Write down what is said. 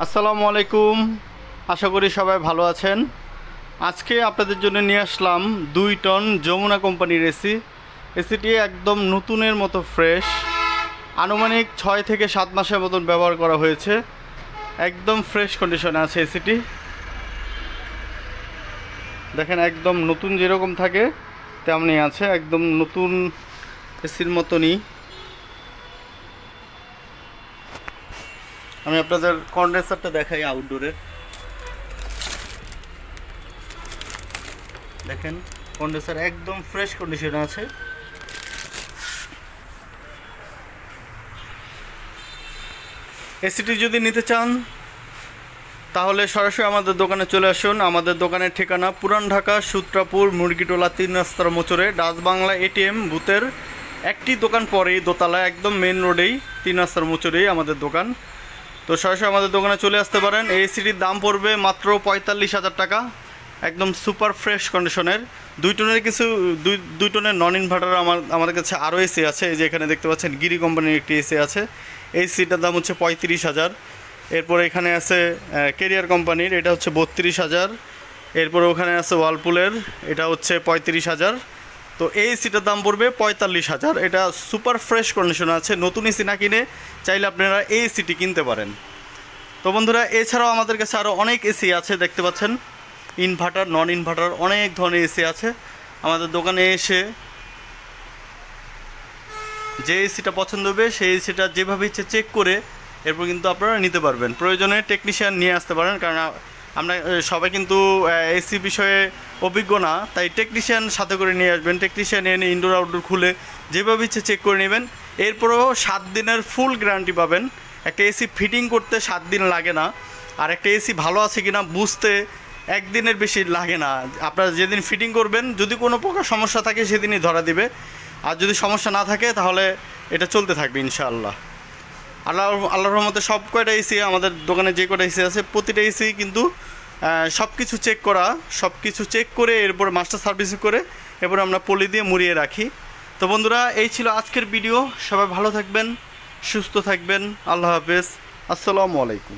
আসসালামু আলাইকুম। আশা করি সবাই ভালো আছেন। আজকে আপনাদের জন্য নিয়ে আসলাম 2 টন যমুনা কোম্পানির এসিটি একদম নতুনের মতো ফ্রেশ। আনুমানিক 6 থেকে 7 মাসের মতন ব্যবহার করা হয়েছে। একদম ফ্রেশ কন্ডিশনে আছে এসিটি। দেখেন একদম নতুন যেরকম থাকে তেমনই আছে, একদম নতুন এসির মতনই। আমি আপনাদের কন্ডেন্সারটা দেখাই আউটডোরে। দেখেন কন্ডেন্সার একদম ফ্রেশ কন্ডিশনে আছে। এসিটি যদি নিতে চান তাহলে সরাসরি আমাদের দোকানে চলে আসুন। আমাদের দোকানের ঠিকানা পুরান ঢাকা সূত্রাপুর মুরগিটোলা 3 রাস্তার মোচরে ডাচ বাংলা এটিএম বুথের একটি দোকান পরেই দোতলায় একদম মেন রোডেই 3 রাস্তার মোচরেই আমাদের দোকান। তো সরাসরি আমাদের দোকানে চলে আসতে পারেন। এই এসিটির দাম পড়বে মাত্র 45,000 টাকা। একদম সুপার ফ্রেশ কন্ডিশনের 2 টনের দুই টনের নন ইনভার্টার আমাদের কাছে আরও এসি আছে। এই যে এখানে দেখতে পাচ্ছেন গিরি কোম্পানির একটি এসি আছে। এই এসিটার দাম হচ্ছে 35,000। এরপরে এখানে আছে কেরিয়ার কোম্পানির, এটা হচ্ছে 32,000। এরপরে ওখানে আছে ওয়ালপুলের, এটা হচ্ছে 35,000। তো এই এসিটার দাম পড়বে 45,000। এটা সুপার ফ্রেশ কন্ডিশনে আছে। নতুন এসি না কিনে চাইলে আপনারা এই এসিটি কিনতে পারেন। তো বন্ধুরা, এছাড়াও আমাদের কাছে আরও অনেক এসি আছে, দেখতে পাচ্ছেন ইনভার্টার নন ইনভার্টার অনেক ধরনের এসি আছে। আমাদের দোকানে এসে যে এসিটা পছন্দ হবে সেই এসিটা যেভাবে ইচ্ছে চেক করে এরপর কিন্তু আপনারা নিতে পারবেন। প্রয়োজনে টেকনিশিয়ান নিয়ে আসতে পারেন, কারণ আমরা সবাই কিন্তু এসি বিষয়ে অভিজ্ঞ না, তাই টেকনিশিয়ান সাথে করে নিয়ে আসবেন। টেকনিশিয়ান এনে ইনডোর আউটডোর খুলে যেভাবে ইচ্ছে চেক করে নেবেন। এরপরও 7 দিনের ফুল গ্যারান্টি পাবেন। একটা এসি ফিটিং করতে 7 দিন লাগে না, আর একটা এসি ভালো আছে কিনা বুঝতে 1 দিনের বেশি লাগে না। আপনারা যেদিন ফিটিং করবেন যদি কোনো প্রকার সমস্যা থাকে সেদিনই ধরা দিবে, আর যদি সমস্যা না থাকে তাহলে এটা চলতে থাকবে ইনশাআল্লাহ। আল্লাহর রহমতে সব কয়টা এসি আমাদের দোকানে যে কয়টা এসি আছে প্রতিটা এসি কিন্তু সব কিছু চেক করে এরপর মাস্টার সার্ভিসিং করে এরপর আমরা পলি দিয়ে মুড়িয়ে রাখি। তো বন্ধুরা, এই ছিল আজকের ভিডিও। সবাই ভালো থাকবেন, সুস্থ থাকবেন। আল্লাহ হাফেজ। আসসালামু আলাইকুম।